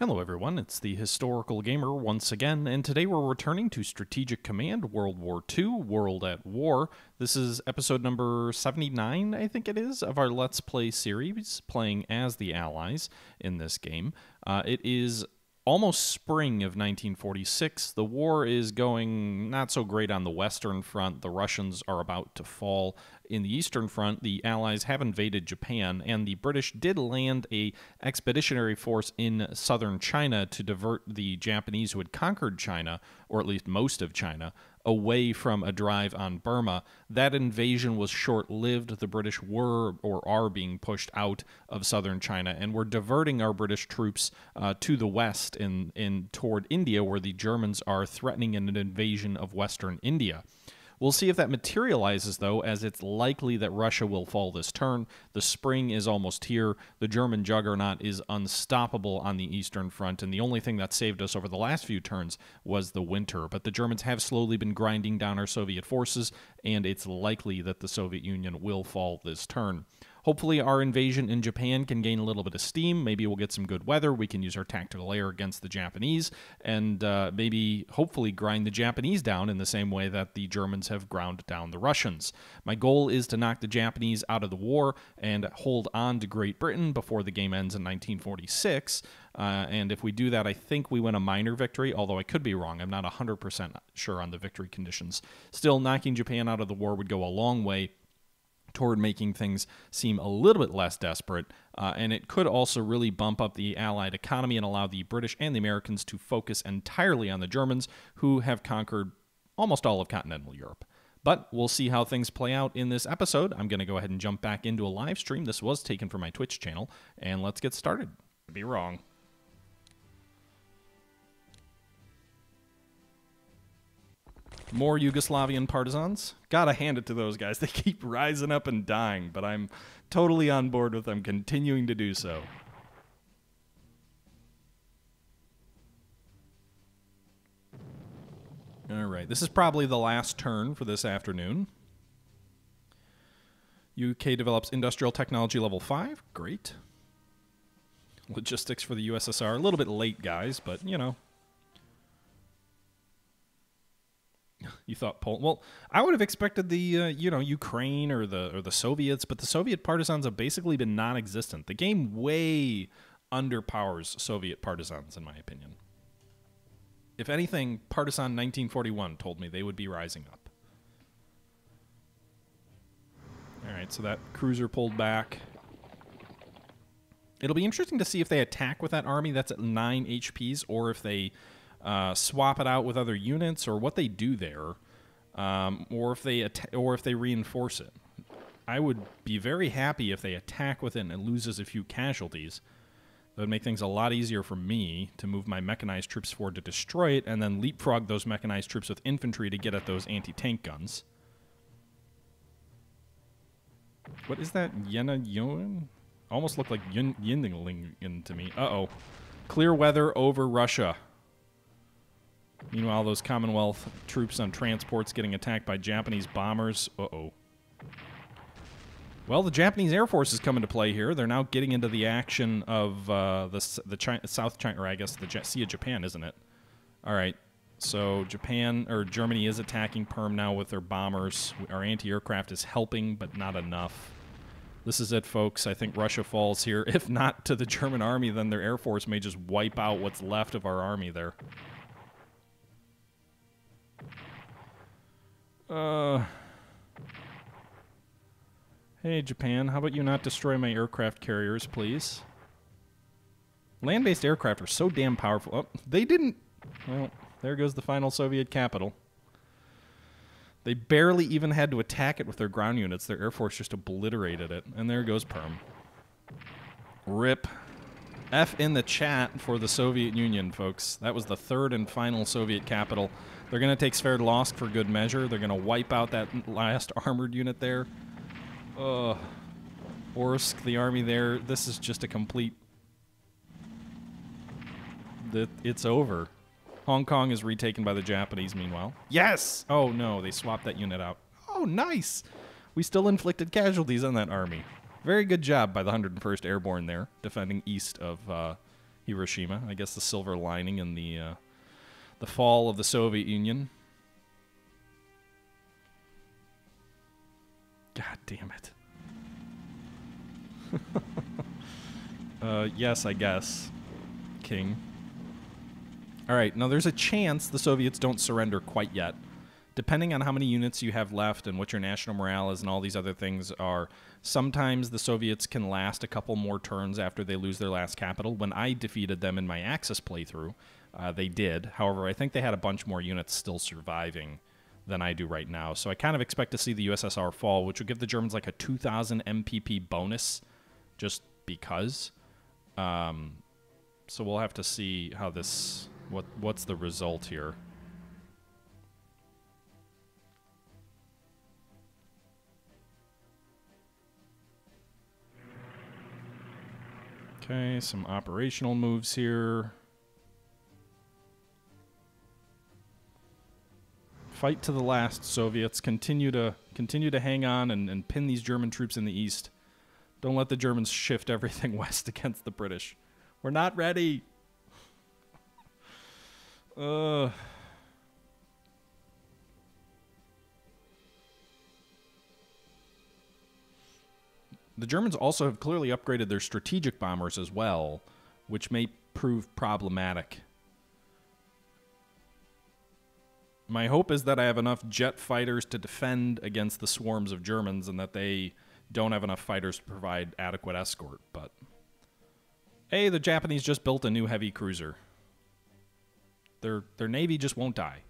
Hello everyone, it's the Historical Gamer once again, and today we're returning to Strategic Command World War II, World at War. This is episode number 79, I think it is, of our Let's Play series, playing as the Allies in this game. It is almost spring of 1946. The war is going not so great on the Western Front. The Russians are about to fall. In the Eastern Front, the Allies have invaded Japan, and the British did land a expeditionary force in southern China to divert the Japanese who had conquered China, or at least most of China, away from a drive on Burma. That invasion was short-lived. The British were or are being pushed out of southern China, and we're diverting our British troops to the west in toward India, where the Germans are threatening an invasion of western India. We'll see if that materializes, though, as it's likely that Russia will fall this turn. The spring is almost here. The German juggernaut is unstoppable on the Eastern Front, and the only thing that saved us over the last few turns was the winter. But the Germans have slowly been grinding down our Soviet forces, and it's likely that the Soviet Union will fall this turn. Hopefully our invasion in Japan can gain a little bit of steam. Maybe we'll get some good weather. We can use our tactical air against the Japanese and maybe hopefully grind the Japanese down in the same way that the Germans have ground down the Russians. My goal is to knock the Japanese out of the war and hold on to Great Britain before the game ends in 1946. And if we do that, I think we win a minor victory, although I could be wrong. I'm not 100% sure on the victory conditions. Still, knocking Japan out of the war would go a long way toward making things seem a little bit less desperate, and it could also really bump up the Allied economy and allow the British and the Americans to focus entirely on the Germans, who have conquered almost all of continental Europe. But we'll see how things play out in this episode. I'm going to go ahead and jump back into a live stream. This was taken from my Twitch channel, and let's get started. Could be wrong. More Yugoslavian partisans. Gotta hand it to those guys. They keep rising up and dying, but I'm totally on board with them continuing to do so. All right, this is probably the last turn for this afternoon. UK develops industrial technology level 5. Great. Logistics for the USSR. A little bit late, guys, but, you know. You thought Poland? Well, I would have expected the Ukraine or the Soviets, but the Soviet partisans have basically been non-existent. The game way underpowers Soviet partisans, in my opinion. If anything, Partisan 1941 told me they would be rising up. All right, so that cruiser pulled back. It'll be interesting to see if they attack with that army that's at 9 HPs, or if they swap it out with other units, or what they do there, or if they reinforce it. I would be very happy if they attack with it and it loses a few casualties. That would make things a lot easier for me to move my mechanized troops forward to destroy it, and then leapfrog those mechanized troops with infantry to get at those anti-tank guns. What is that? Yena Yon? Almost looked like Yindling to me. Uh-oh. Clear weather over Russia. Meanwhile, those Commonwealth troops on transports getting attacked by Japanese bombers. Uh-oh. Well, the Japanese Air Force is coming to play here. They're now getting into the action of the South China, or I guess the Sea of Japan, isn't it? All right. So Germany is attacking Perm now with their bombers. Our anti-aircraft is helping, but not enough. This is it, folks. I think Russia falls here. If not to the German army, then their Air Force may just wipe out what's left of our army there. Hey, Japan, how about you not destroy my aircraft carriers, please? Land-based aircraft are so damn powerful. Oh, they didn't... Well, there goes the final Soviet capital. They barely even had to attack it with their ground units. Their Air Force just obliterated it. And there goes Perm. RIP. F in the chat for the Soviet Union, folks. That was the third and final Soviet capital. They're going to take Sverdlovsk for good measure. They're going to wipe out that last armored unit there. Orsk, the army there. This is just a complete... It's over. Hong Kong is retaken by the Japanese, meanwhile. Yes! Oh, no, they swapped that unit out. Oh, nice! We still inflicted casualties on that army. Very good job by the 101st Airborne there, defending east of Hiroshima. I guess the silver lining in the fall of the Soviet Union. God damn it. Yes, I guess. King. All right, now there's a chance the Soviets don't surrender quite yet. Depending on how many units you have left and what your national morale is and all these other things are, sometimes the Soviets can last a couple more turns after they lose their last capital. When I defeated them in my Axis playthrough, they did. However, I think they had a bunch more units still surviving than I do right now. So I kind of expect to see the USSR fall, which would give the Germans like a 2,000 MPP bonus just because. So we'll have to see how this... What's the result here? Okay, some operational moves here. Fight to the last, Soviets. Continue to hang on and pin these German troops in the east. Don't let the Germans shift everything west against the British. We're not ready. The Germans also have clearly upgraded their strategic bombers as well, which may prove problematic. My hope is that I have enough jet fighters to defend against the swarms of Germans and that they don't have enough fighters to provide adequate escort, but... Hey, the Japanese just built a new heavy cruiser. Their navy just won't die.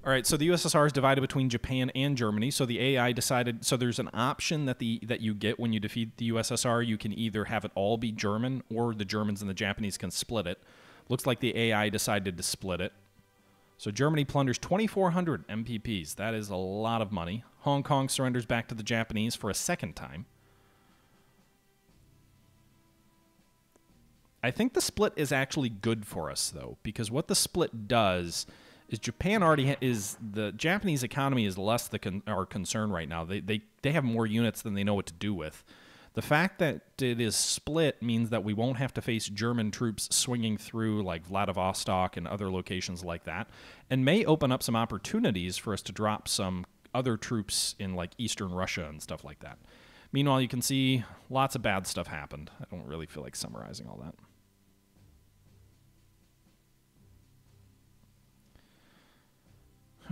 All right, so the USSR is divided between Japan and Germany. So the AI decided... So there's an option that you get when you defeat the USSR. You can either have it all be German, or the Germans and the Japanese can split it. Looks like the AI decided to split it. So Germany plunders 2,400 MPPs. That is a lot of money. Hong Kong surrenders back to the Japanese for a second time. I think the split is actually good for us, though, because what the split does is Japan already is the Japanese economy is less our concern right now. They have more units than they know what to do with. The fact that it is split means that we won't have to face German troops swinging through like Vladivostok and other locations like that, and may open up some opportunities for us to drop some other troops in like Eastern Russia and stuff like that. Meanwhile, you can see lots of bad stuff happened. I don't really feel like summarizing all that.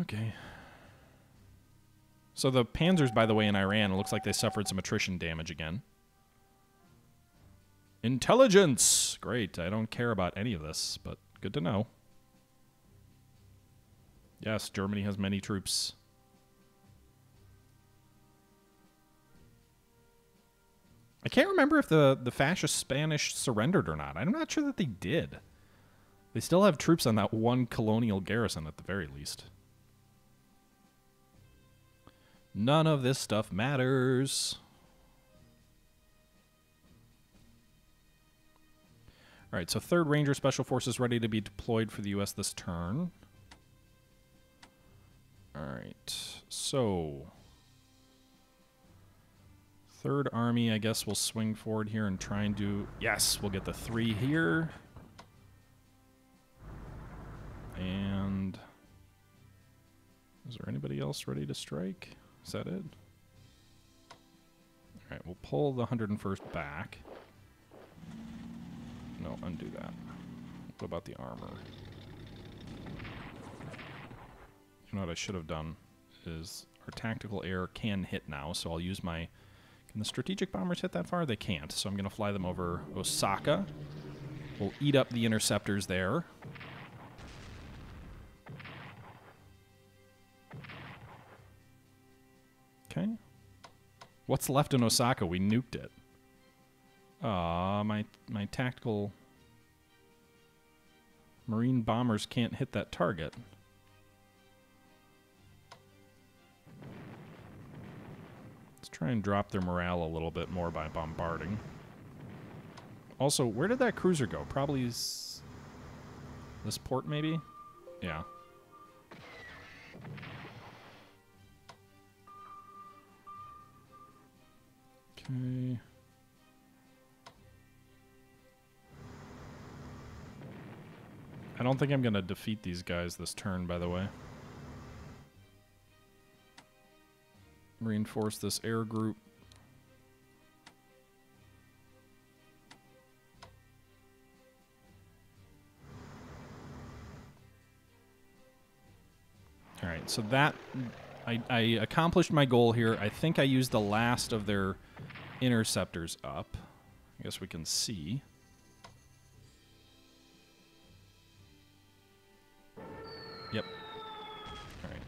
Okay. So the panzers, by the way, in Iran, it looks like they suffered some attrition damage again. Intelligence! Great. I don't care about any of this, but good to know. Yes, Germany has many troops. I can't remember if the fascist Spanish surrendered or not. I'm not sure that they did. They still have troops on that one colonial garrison at the very least. None of this stuff matters. All right, so 3rd Ranger Special Forces ready to be deployed for the U.S. this turn. All right, so 3rd Army, I guess we'll swing forward here and try and do... Yes, we'll get the 3 here. And... Is there anybody else ready to strike? Is that it? All right, we'll pull the 101st back. No, undo that. What about the armor? You know what I should have done is our tactical air can hit now, so I'll use my... Can the strategic bombers hit that far? They can't, so I'm going to fly them over Osaka. We'll eat up the interceptors there. Okay. What's left in Osaka? We nuked it. My tactical marine bombers can't hit that target. Let's try and drop their morale a little bit more by bombarding. Also, where did that cruiser go? Probably this port, maybe? Yeah. Okay. I don't think I'm going to defeat these guys this turn, by the way. Reinforce this air group. Alright, so that... I accomplished my goal here. I think I used the last of their interceptors up. I guess we can see. Yep. Alright.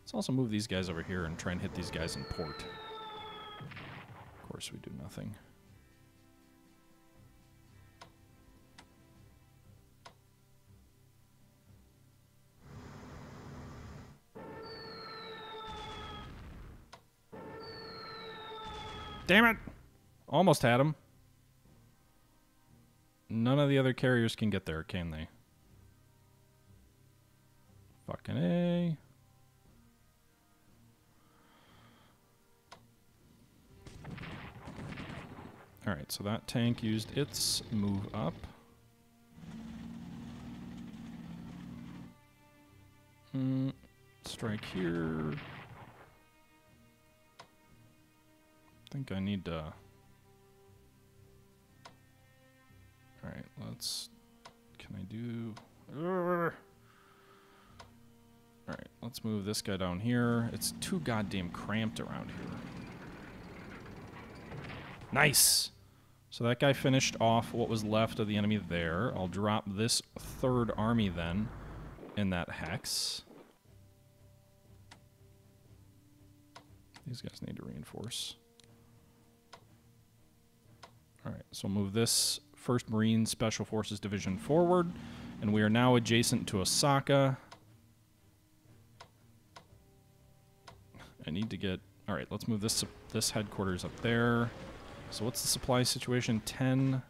Let's also move these guys over here and try and hit these guys in port. Of course we do nothing. Damn it! Almost had him. None of the other carriers can get there, can they? Fucking A. Alright, so that tank used its move up. Strike here. I think I need to... Alright, let's... Can I do... Alright, let's move this guy down here. It's too goddamn cramped around here. Nice! So that guy finished off what was left of the enemy there. I'll drop this third army then in that hex. These guys need to reinforce. Alright, so we'll move this 1st Marine Special Forces Division forward, and we are now adjacent to Osaka. I need to get... Alright, let's move this headquarters up there. So what's the supply situation? 10.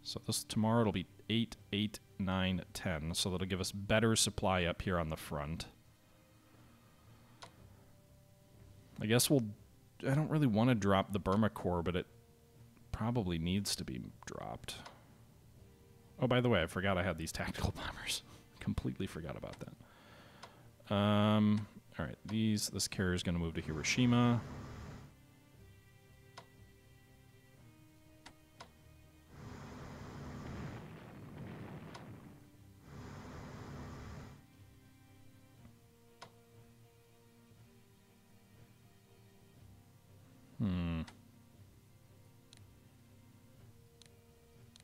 So this tomorrow it'll be 8, 8, 9, 10. So that'll give us better supply up here on the front. I guess we'll... I don't really want to drop the Burma Corps, but it probably needs to be dropped. Oh, by the way, I forgot I had these tactical bombers. Completely forgot about that. Alright, this carrier is going to move to Hiroshima.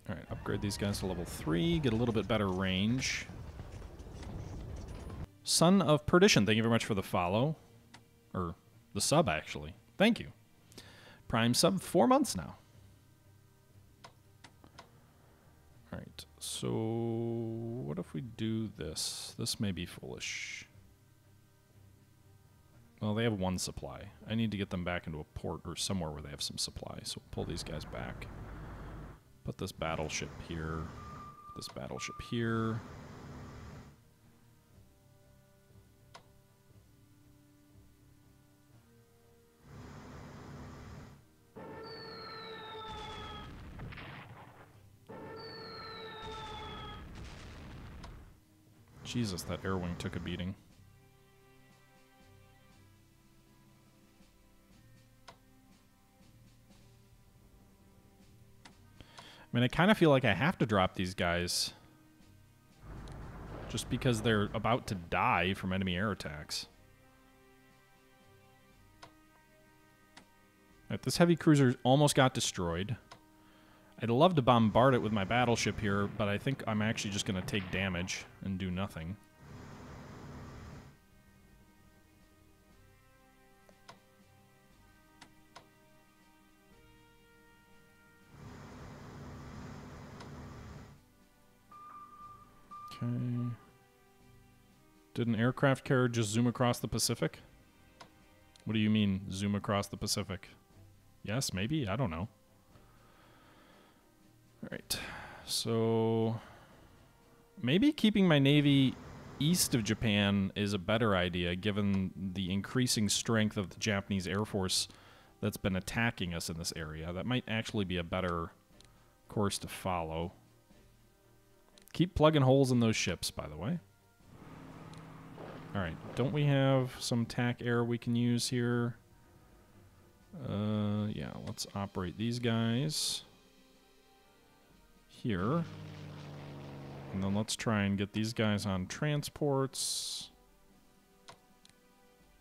Alright, upgrade these guys to level 3, get a little bit better range. Son of Perdition, thank you very much for the follow. Or, the sub, actually. Thank you. Prime sub, 4 months now. Alright, so what if we do this? This may be foolish. Well, they have 1 supply. I need to get them back into a port or somewhere where they have some supply, so we'll pull these guys back. Put this battleship here. This battleship here. Jesus, that air wing took a beating. I mean, I kind of feel like I have to drop these guys just because they're about to die from enemy air attacks. Right, this heavy cruiser almost got destroyed. I'd love to bombard it with my battleship here, but I think I'm actually just going to take damage and do nothing. Okay. Did an aircraft carrier just zoom across the Pacific? What do you mean, zoom across the Pacific? Yes, maybe? I don't know. Alright. So... maybe keeping my navy east of Japan is a better idea, given the increasing strength of the Japanese Air Force that's been attacking us in this area. That might actually be a better course to follow. Keep plugging holes in those ships, by the way. All right. Don't we have some TAC air we can use here? Yeah, let's operate these guys here. And then let's try and get these guys on transports.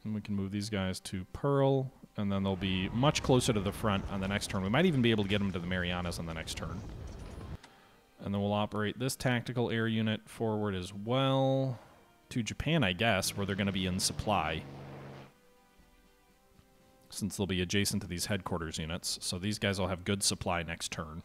And we can move these guys to Pearl. And then they'll be much closer to the front on the next turn. We might even be able to get them to the Marianas on the next turn. And then we'll operate this tactical air unit forward as well to Japan, I guess, where they're going to be in supply, since they'll be adjacent to these headquarters units. So these guys will have good supply next turn.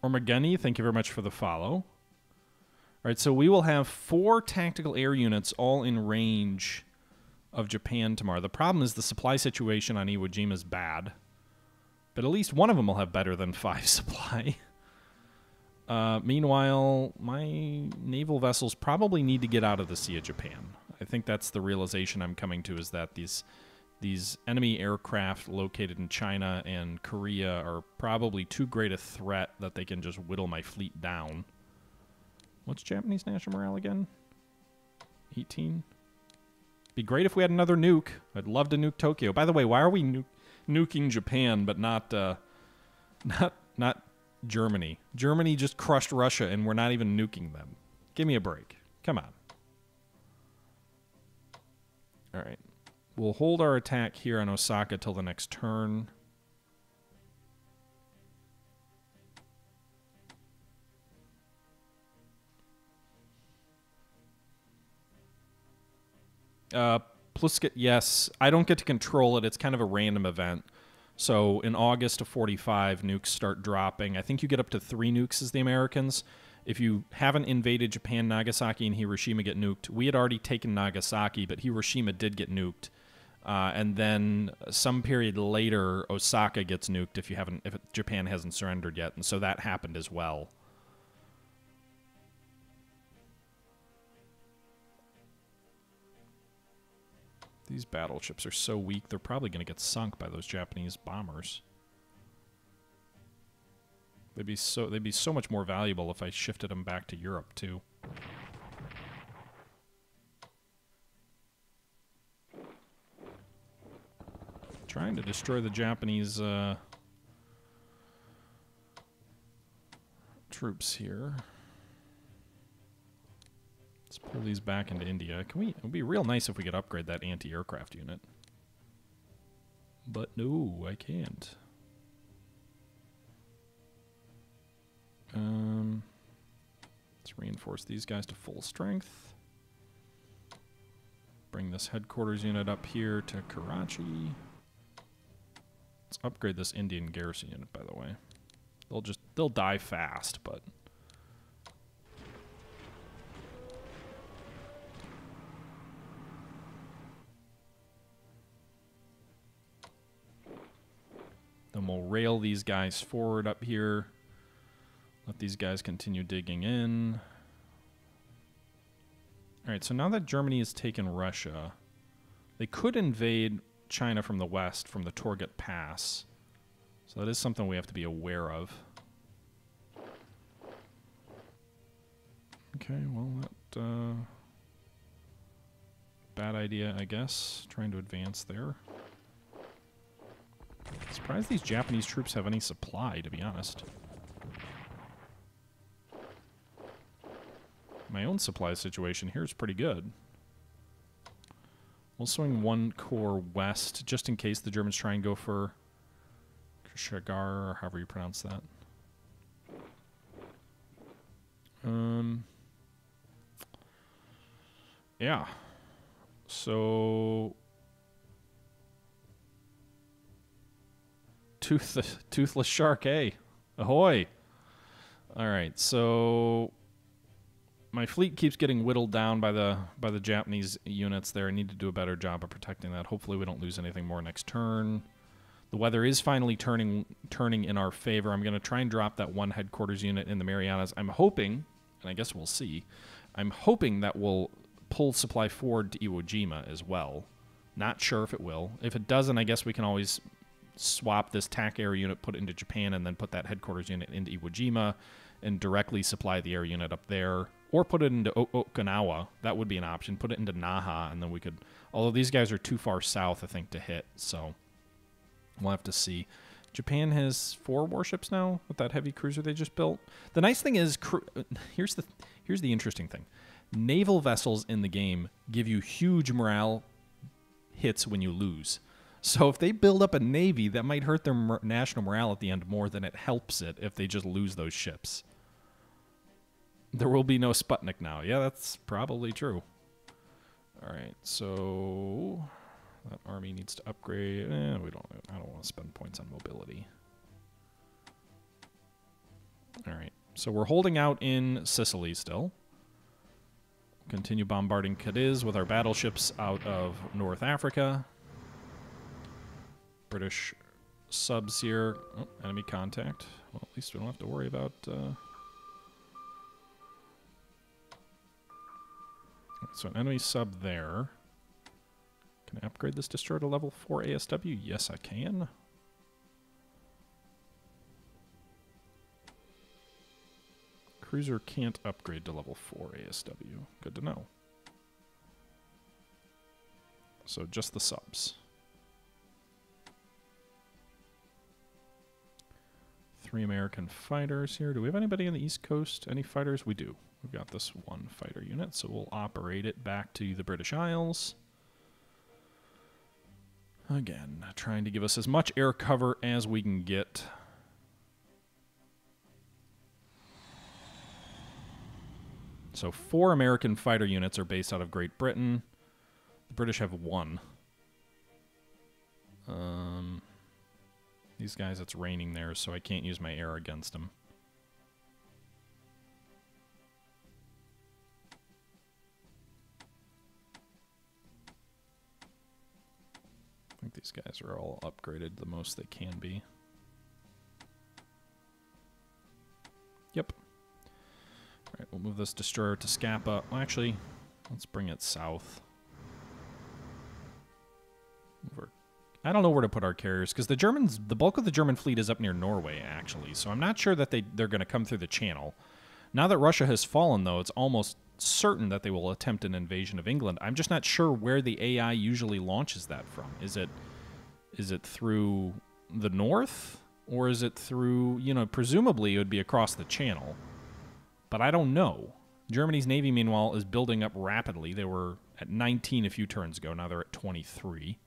Ormageni, thank you very much for the follow. All right, so we will have 4 tactical air units all in range of Japan tomorrow. The problem is the supply situation on Iwo Jima is bad, but at least one of them will have better than 5 supply. Meanwhile, my naval vessels probably need to get out of the Sea of Japan. I think that's the realization I'm coming to, is that these enemy aircraft located in China and Korea are probably too great a threat that they can just whittle my fleet down. What's Japanese national morale again? 18? Be great if we had another nuke. I'd love to nuke Tokyo. By the way, why are we nuking Japan but not Germany? Germany just crushed Russia and we're not even nuking them. Give me a break. Come on. All right. We'll hold our attack here on Osaka till the next turn. Plusket, yes. I don't get to control it. It's kind of a random event. So in August of 45, nukes start dropping. I think you get up to 3 nukes as the Americans. If you haven't invaded Japan, Nagasaki and Hiroshima get nuked. We had already taken Nagasaki, but Hiroshima did get nuked. And then some period later, Osaka gets nuked if Japan hasn't surrendered yet, and so that happened as well. These battleships are so weak; they're probably going to get sunk by those Japanese bombers. They'd be so much more valuable if I shifted them back to Europe too. Trying to destroy the Japanese troops here. Let's pull these back into India. It would be real nice if we could upgrade that anti-aircraft unit. But no, I can't. Let's reinforce these guys to full strength. Bring this headquarters unit up here to Karachi. Let's upgrade this Indian garrison unit, by the way. They'll die fast, but then we'll rail these guys forward up here. Let these guys continue digging in. All right, so now that Germany has taken Russia, they could invade China from the west, from the Torgut Pass. So that is something we have to be aware of. Okay, well, that... bad idea, I guess. Trying to advance there. Surprised these Japanese troops have any supply, to be honest. My own supply situation here is pretty good. We'll swing 1 corps west, just in case the Germans try and go for Kashagar, or however you pronounce that. Yeah. So... Toothless shark, eh? Ahoy! Alright, so... My fleet keeps getting whittled down by the Japanese units there. I need to do a better job of protecting that. Hopefully we don't lose anything more next turn. The weather is finally turning in our favor. I'm going to try and drop that one headquarters unit in the Marianas. I'm hoping, and I guess we'll see, I'm hoping that we'll pull supply forward to Iwo Jima as well. Not sure if it will. If it doesn't, I guess we can always swap this TAC air unit, put it into Japan, and then put that headquarters unit into Iwo Jima and directly supply the air unit up there. Or put it into Okinawa. That would be an option. Put it into Naha, and then we could... Although these guys are too far south, I think, to hit, so... We'll have to see. Japan has 4 warships now with that heavy cruiser they just built. The nice thing is... Here's the interesting thing. Naval vessels in the game give you huge morale hits when you lose. So if they build up a navy, that might hurt their national morale at the end more than it helps it if they just lose those ships. There will be no Sputnik now. Yeah, that's probably true. All right, so that army needs to upgrade. I don't want to spend points on mobility. All right, so we're holding out in Sicily still. Continue bombarding Cadiz with our battleships out of North Africa. British subs here. Oh, enemy contact. Well, at least we don't have to worry about... So an enemy sub there. Can I upgrade this destroyer to level 4 ASW? Yes, I can. Cruiser can't upgrade to level 4 ASW. Good to know. So just the subs. 3 American fighters here. Do we have anybody on the East Coast? Any fighters? We do. We've got this 1 fighter unit, so we'll operate it back to the British Isles. Again, trying to give us as much air cover as we can get. So 4 American fighter units are based out of Great Britain. The British have 1. These guys, it's raining there, so I can't use my air against them. I think these guys are all upgraded the most they can be. Yep. All right, we'll move this destroyer to Scapa. Well, actually, let's bring it south. I don't know where to put our carriers, because the bulk of the German fleet is up near Norway, actually, so I'm not sure that they're going to come through the channel. Now that Russia has fallen, though, it's almost certain that they will attempt an invasion of England. I'm just not sure where the AI usually launches that from. Is it through the north, or is it through, presumably it would be across the channel, but I don't know. Germany's navy, meanwhile, is building up rapidly. They were at 19 a few turns ago. Now they're at 23.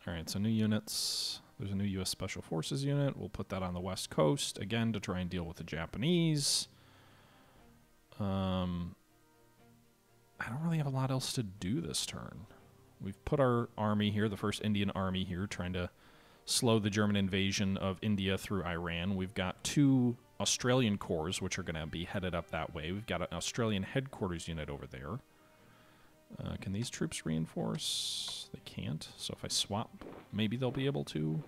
All right, so new units. There's a new U.S. Special Forces unit. We'll put that on the West Coast, again, to try and deal with the Japanese. I don't really have a lot else to do this turn. We've put our army here, the first Indian army here, trying to slow the German invasion of India through Iran. We've got 2 Australian corps, which are going to be headed up that way. We've got an Australian headquarters unit over there. Can these troops reinforce? They can't. So if I swap, maybe they'll be able to.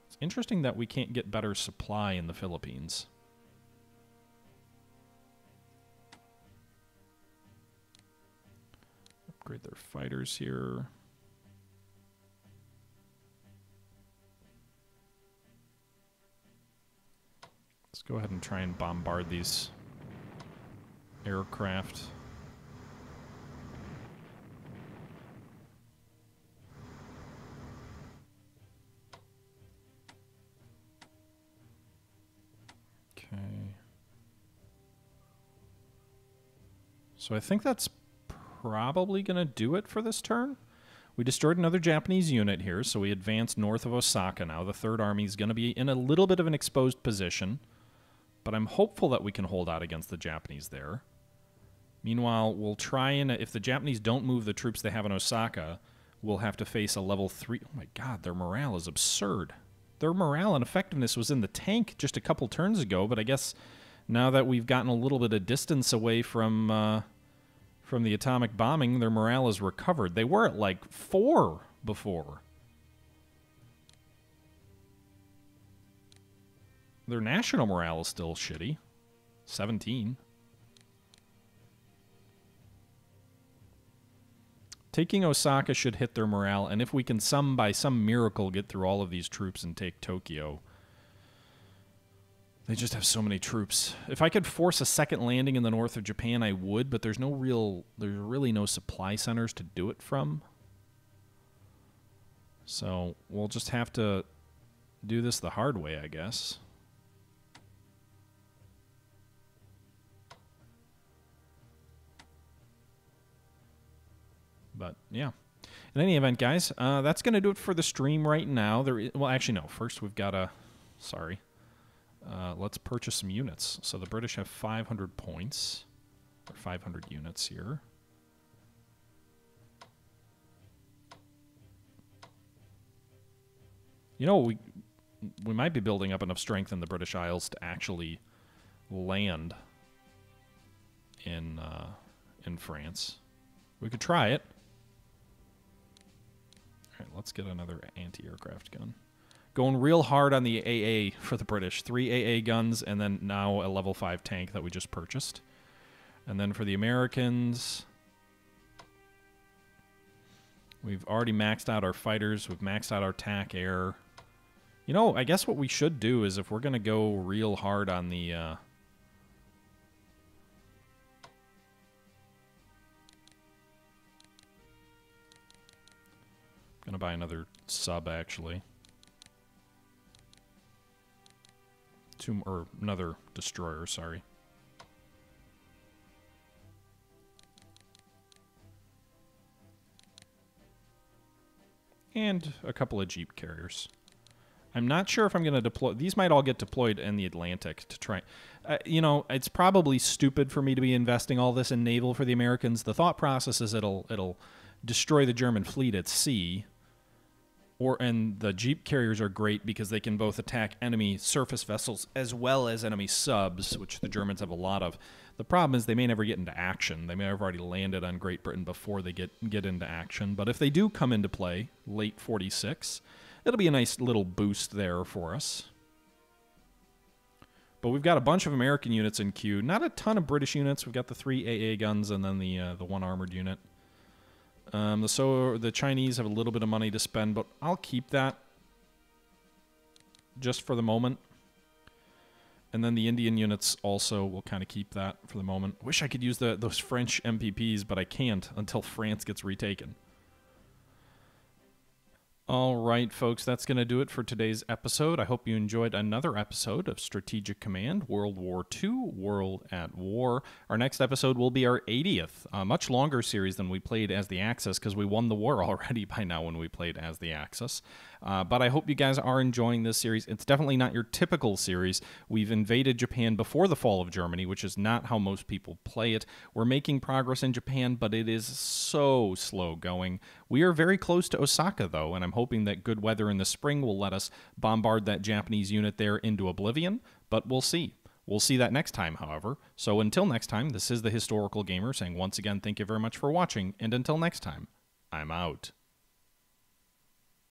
It's interesting that we can't get better supply in the Philippines. Upgrade their fighters here. Let's go ahead and try and bombard these aircraft. Okay. So I think that's probably going to do it for this turn. We destroyed another Japanese unit here, so we advanced north of Osaka now. The Third Army is going to be in a little bit of an exposed position, but I'm hopeful that we can hold out against the Japanese there. Meanwhile, we'll try and, if the Japanese don't move the troops they have in Osaka, will have to face a level 3. Oh my god, their morale is absurd. Their morale and effectiveness was in the tank just a couple turns ago, but I guess now that we've gotten a little bit of distance away from the atomic bombing, their morale is recovered. They were at like 4 before. Their national morale is still shitty. 17. Taking Osaka should hit their morale, and if we can by some miracle get through all of these troops and take Tokyo. They just have so many troops. If I could force a second landing in the north of Japan, I would, but there's really no supply centers to do it from. So we'll just have to do this the hard way, I guess. But, yeah. In any event, guys, that's going to do it for the stream right now. Well, actually, no. First, we've got to... Sorry. Let's purchase some units. So the British have 500 points. Or 500 units here. You know, we might be building up enough strength in the British Isles to actually land in France. We could try it. All right, let's get another anti-aircraft gun. Going real hard on the AA for the British. 3 AA guns, and then now a level 5 tank that we just purchased. And then for the Americans, we've already maxed out our fighters. We've maxed out our TAC air. You know, I guess what we should do is if we're going to go real hard on the... I'm going to buy another sub, actually. Or another destroyer, sorry. And a couple of Jeep carriers. I'm not sure if I'm going to deploy... These might all get deployed in the Atlantic to try... you know, it's probably stupid for me to be investing all this in naval for the Americans. The thought process is it'll destroy the German fleet at sea. And the Jeep carriers are great because they can both attack enemy surface vessels as well as enemy subs, which the Germans have a lot of. The problem is they may never get into action. They may have already landed on Great Britain before they get into action. But if they do come into play, late 46, it'll be a nice little boost there for us. But we've got a bunch of American units in queue. Not a ton of British units. We've got the 3 AA guns and then the 1 armored unit. The Chinese have a little bit of money to spend, but I'll keep that just for the moment. And then the Indian units also will kind of keep that for the moment. Wish I could use those French MPPs, but I can't until France gets retaken. All right, folks, that's going to do it for today's episode. I hope you enjoyed another episode of Strategic Command, World War II, World at War. Our next episode will be our 80th, a much longer series than we played as the Axis, because we won the war already by now when we played as the Axis. But I hope you guys are enjoying this series. It's definitely not your typical series. We've invaded Japan before the fall of Germany, which is not how most people play it. We're making progress in Japan, but it is so slow going. We are very close to Osaka, though, and I'm hoping that good weather in the spring will let us bombard that Japanese unit there into oblivion, but we'll see. We'll see that next time, however. So until next time, this is the Historical Gamer saying once again, thank you very much for watching, and until next time, I'm out.